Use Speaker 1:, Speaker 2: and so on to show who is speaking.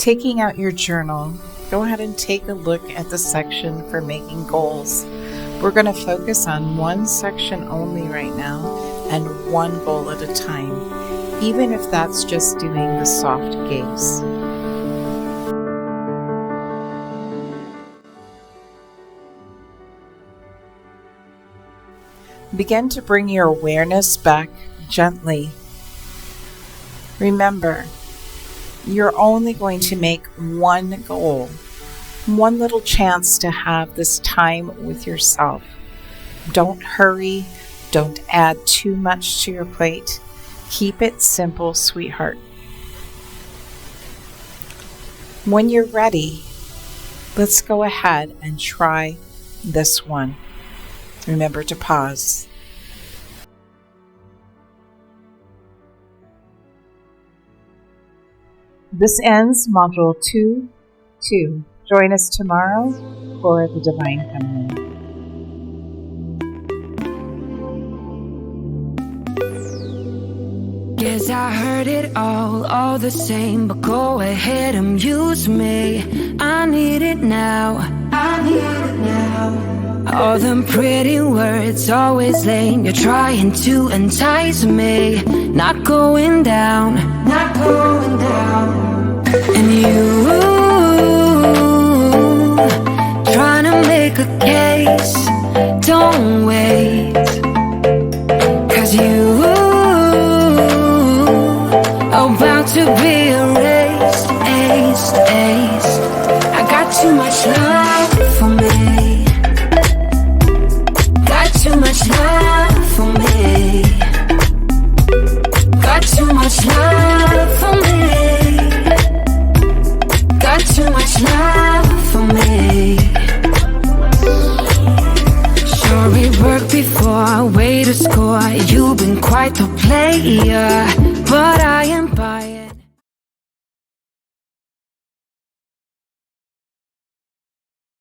Speaker 1: Taking out your journal, go ahead and take a look at the section for making goals. We're going to focus on one section only right now and one goal at a time, even if that's just doing the soft gaze. Begin to bring your awareness back gently. Remember, you're only going to make one goal, one little chance to have this time with yourself. Don't hurry. Don't add too much to your plate. Keep it simple, sweetheart. When you're ready, let's go ahead and try this one. Remember to pause. This ends Module 2. Join us tomorrow for the Divine Feminine.
Speaker 2: Guess I heard it all the same, but go ahead and use me. I need it now. All them pretty words, always lame. You're trying to entice me. Not going down. And you trying to make a case. Don't wait, 'cause you about to be erased, aced. I got too much love for me. Got too much love for me. Got too much love for me. Got too much love for me. Sure it worked before, way to score. You've been quite the player, but I am biased.